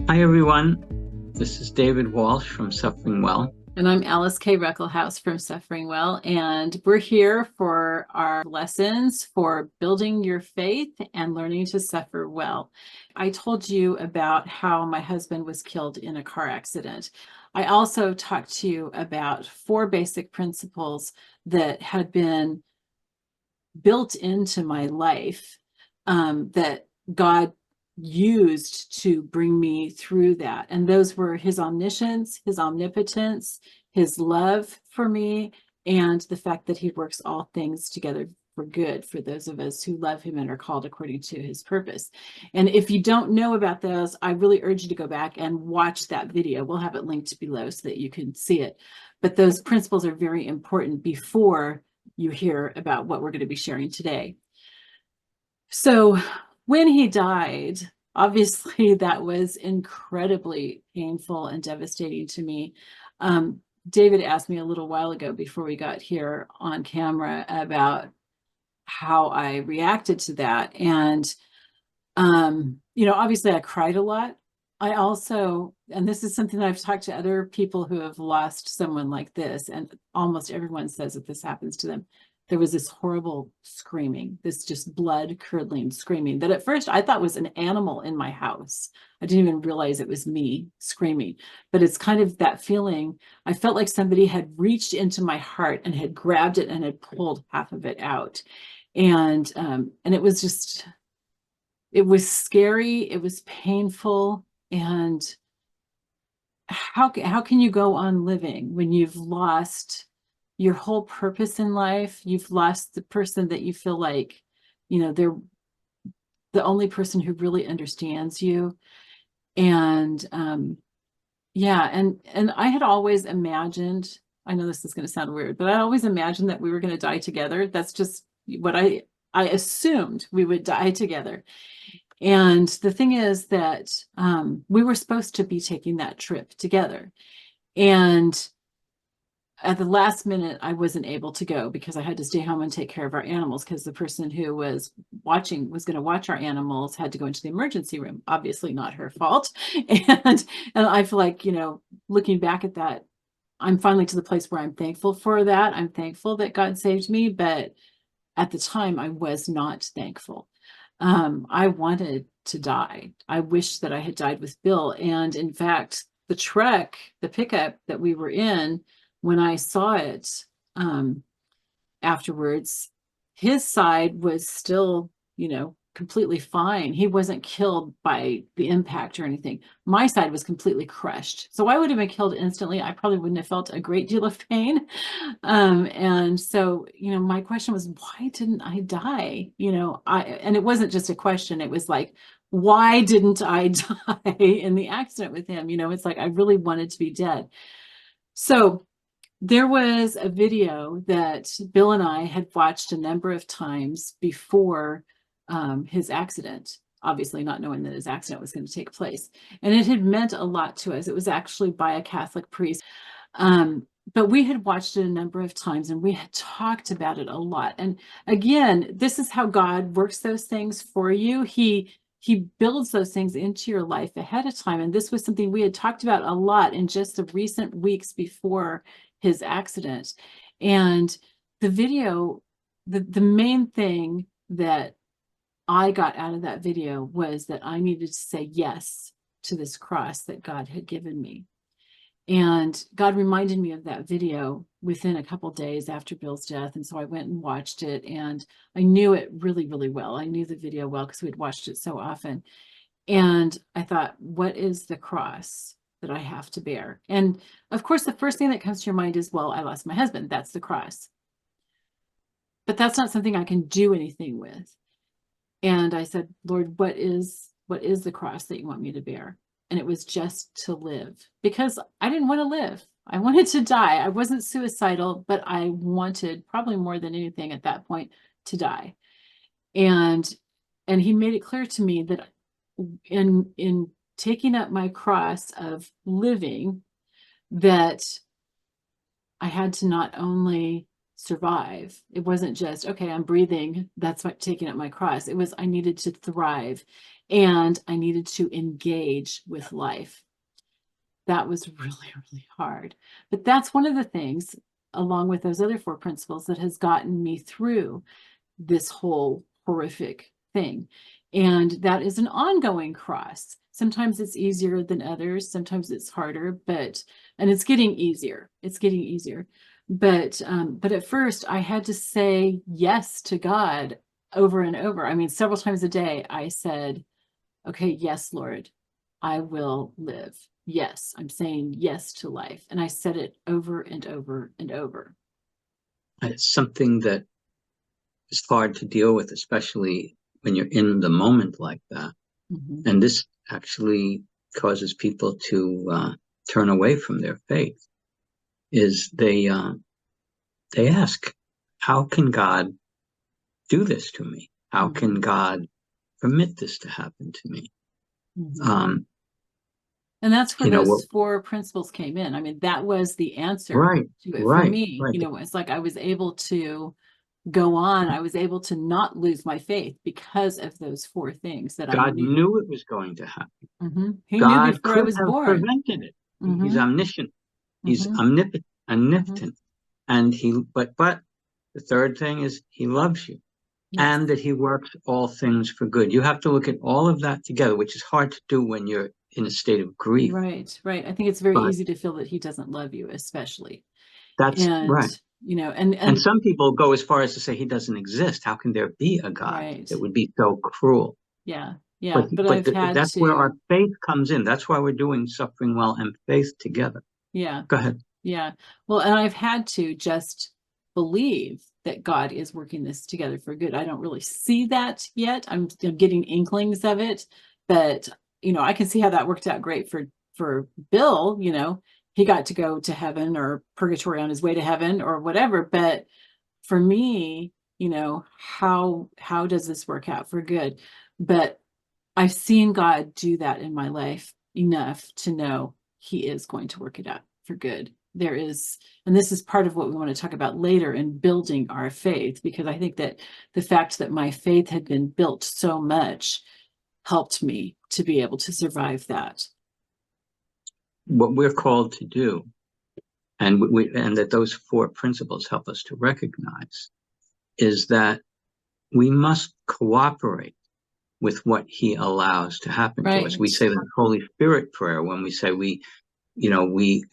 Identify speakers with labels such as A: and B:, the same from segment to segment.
A: Hi, everyone. This is David Walsh from SufferingWell.
B: And I'm Alice K. Reckelhaus from SufferingWell, and we're here for our lessons for building your faith and learning to suffer well. I told you about how my husband was killed in a car accident. I also talked to you about 4 basic principles that had been built into my life that God used to bring me through that. And those were his omniscience, his omnipotence, his love for me, and the fact that he works all things together for good for those of us who love him and are called according to his purpose. And if you don't know about those, I really urge you to go back and watch that video. We'll have it linked below so that you can see it. But those principles are very important before you hear about what we're going to be sharing today. So when he died, obviously that was incredibly painful and devastating to me. David asked me a little while ago before we got here on camera about how I reacted to that. And, obviously I cried a lot. I also, and this is something that I've talked to other people who have lost someone like this, and almost everyone says that this happens to them. There was this horrible screaming, this just blood curdling screaming that at first I thought was an animal in my house. I didn't even realize it was me screaming, but it's kind of that feeling. I felt like somebody had reached into my heart and had grabbed it and had pulled half of it out. And it was just, it was scary, it was painful. And how can you go on living when you've lost your whole purpose in life? You've lost the person that you feel like, they're the only person who really understands you. And yeah, and I had always imagined, I know this is going to sound weird, but I always imagined that we were going to die together. That's just what I assumed we would die together. And the thing is that we were supposed to be taking that trip together. And at the last minute, I wasn't able to go because I had to stay home and take care of our animals because the person who was going to watch our animals had to go into the emergency room. Obviously not her fault. And I feel like, looking back at that, I'm finally to the place where I'm thankful for that. I'm thankful that God saved me, but at the time I was not thankful. I wanted to die. I wish that I had died with Bill. And in fact, the truck, the pickup that we were in, when I saw it afterwards, his side was still, completely fine. He wasn't killed by the impact or anything. My side was completely crushed. So I would have been killed instantly. I probably wouldn't have felt a great deal of pain. And so, my question was, why didn't I die? And it wasn't just a question. It was like, why didn't I die in the accident with him? It's like I really wanted to be dead. So there was a video that Bill and I had watched a number of times before his accident, obviously not knowing that his accident was going to take place. And it had meant a lot to us. It was actually by a Catholic priest. But we had watched it a number of times and we had talked about it a lot. And again, this is how God works those things for you. He builds those things into your life ahead of time. And this was something we had talked about a lot in just the recent weeks before his accident. And the video, the main thing that I got out of that video was that I needed to say yes to this cross that God had given me. And God reminded me of that video within a couple days after Bill's death. And so I went and watched it, and I knew it really, really well. I knew the video well because we'd watched it so often. And I thought, what is the cross that I have to bear? And of course, the first thing that comes to your mind is, well, I lost my husband. That's the cross. But that's not something I can do anything with. And I said, Lord, what is the cross that you want me to bear? And it was just to live, because I didn't want to live. I wanted to die. I wasn't suicidal, but I wanted, probably more than anything at that point, to die. And he made it clear to me that in taking up my cross of living, that I had to not only survive. It wasn't just, okay, I'm breathing, that's what taking up my cross. It was I needed to thrive and I needed to engage with life. That was really, really hard. But that's one of the things, along with those other four principles, that has gotten me through this whole horrific thing. And that is an ongoing cross. Sometimes it's easier than others, sometimes it's harder, and it's getting easier. It's getting easier. But at first I had to say yes to God over and over. I mean, several times a day I said, okay, yes, Lord, I will live. Yes, I'm saying yes to life. And I said it over and over and over.
A: It's something that is hard to deal with, especially when you're in the moment like that.
B: Mm-hmm.
A: And this actually causes people to turn away from their faith. Is they ask, how can God do this to me? How
B: Mm-hmm.
A: can God permit this to happen to me?
B: Mm-hmm. And that's where
A: You know what?
B: those four principles came in. I mean, that was the answer
A: Right,
B: to it for
A: right,
B: me.
A: right.
B: You know, it's like I was able to go on. I was able to not lose my faith because of those four things that I
A: God
B: knew.
A: knew it was going to happen.
B: Mm-hmm. He knew
A: God
B: before I
A: could
B: was
A: have
B: born.
A: prevented it. He's
B: Mm-hmm.
A: omniscient. He's
B: Mm-hmm.
A: omnipotent,
B: Mm-hmm.
A: omnipotent, and but the third thing is he loves you,
B: Yes.
A: and that he works all things for good. You have to look at all of that together, which is hard to do when you're in a state of grief.
B: Right, right. I think it's very
A: But
B: easy to feel that he doesn't love you, especially.
A: that's
B: And,
A: right.
B: you know,
A: And
B: and
A: some people go as far as to say he doesn't exist. How can there be a God
B: right.
A: that would be so cruel?
B: Yeah.
A: But
B: Yeah. But
A: but
B: I've had
A: that's where our
B: to,
A: faith comes in. That's why we're doing suffering well and faith together.
B: yeah.
A: Go ahead.
B: Yeah. Well, and I've had to just believe that God is working this together for good. I don't really see that yet. I'm still getting inklings of it, but you know, I can see how that worked out great for Bill, you know. He got to go to heaven or purgatory on his way to heaven or whatever, but for me, you know, how does this work out for good? But I've seen God do that in my life enough to know he is going to work it out for good. There is, and this is part of what we want to talk about later in building our faith, because I think that the fact that my faith had been built so much helped me to be able to survive that.
A: What we're called to do, and that those four principles help us to recognize, is that we must cooperate with what he allows to happen to us. We
B: Right.
A: say the Holy Spirit prayer when we say we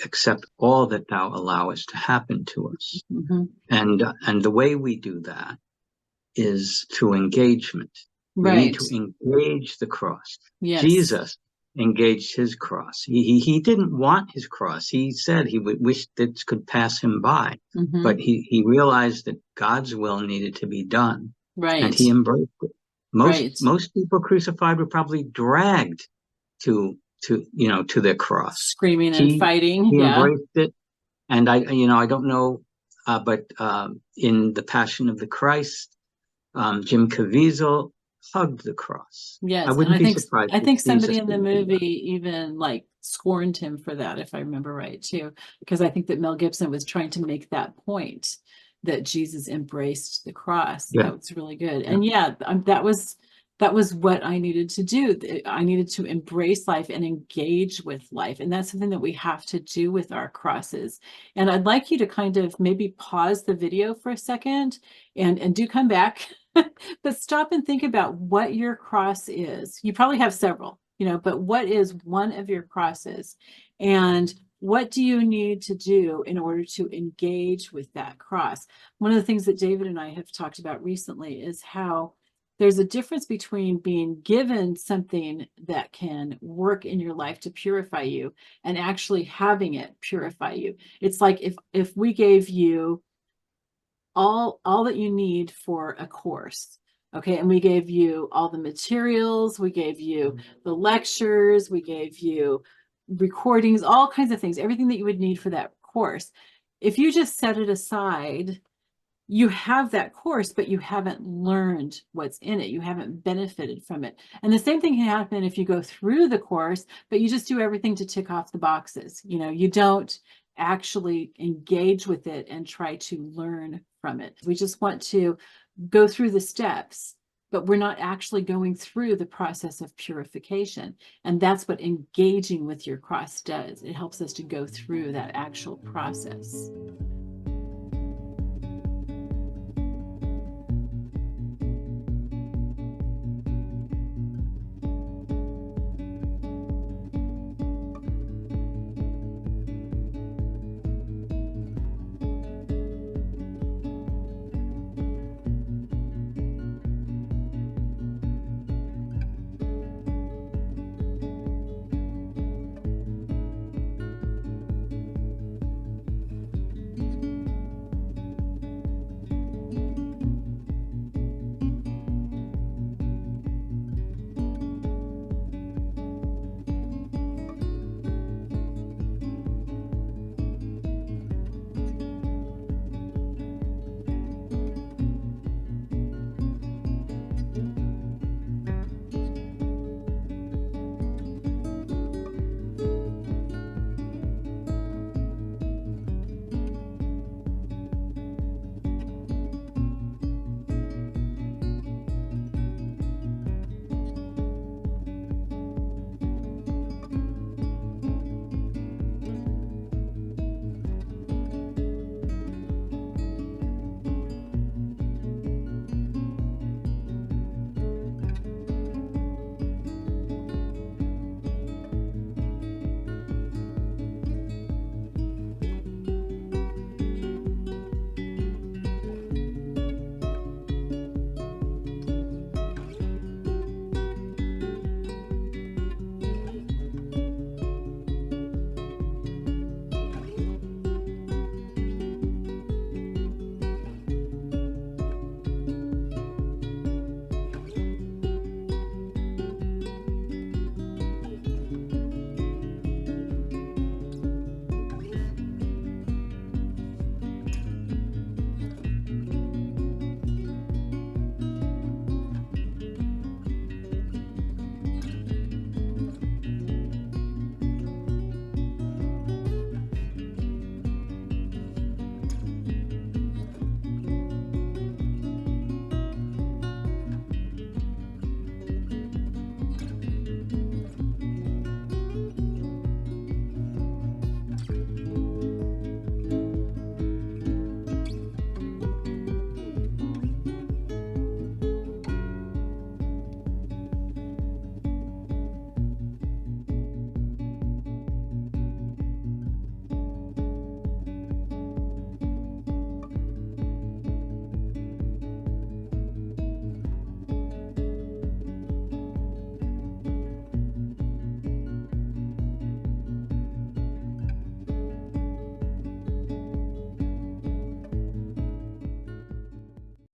A: accept all that thou allow us to happen to us.
B: Mm-hmm.
A: And the way we do that is through engagement. We need
B: Right.
A: to engage the cross.
B: Yes.
A: Jesus engaged his cross. He didn't want his cross. He said he would wish that could pass him by,
B: Mm-hmm.
A: but he realized that God's will needed to be done, and
B: Right.
A: he embraced it.
B: Right.
A: Most people crucified were probably dragged to to their cross.
B: Screaming and
A: He
B: fighting.
A: he
B: Yeah.
A: embraced it, and I don't know, but in the Passion of the Christ, Jim Caviezel hugged the cross. I
B: Yes, and
A: wouldn't be surprised
B: I
A: if
B: think somebody
A: Jesus
B: in the
A: did do that.
B: movie even like scorned him for that, if I remember right too, because I think that Mel Gibson was trying to make that point that Jesus embraced the cross.
A: Yeah,
B: That was really good.
A: yeah.
B: And yeah, that was what I needed to do. I needed to embrace life and engage with life. And that's something that we have to do with our crosses. And I'd like you to kind of maybe pause the video for a second and do come back. But stop and think about what your cross is. You probably have several, you know, but what is one of your crosses? And what do you need to do in order to engage with that cross? One of the things that David and I have talked about recently is how there's a difference between being given something that can work in your life to purify you and actually having it purify you. It's like if we gave you all that you need for a course. Okay, and we gave you all the materials, we gave you the lectures, we gave you recordings, all kinds of things, everything that you would need for that course. If you just set it aside, you have that course, but you haven't learned what's in it. You haven't benefited from it. And the same thing can happen if you go through the course, but you just do everything to tick off the boxes. You know, you don't actually engage with it and try to learn from it. We just want to go through the steps, but we're not actually going through the process of purification. And that's what engaging with your cross does. It helps us to go through that actual process.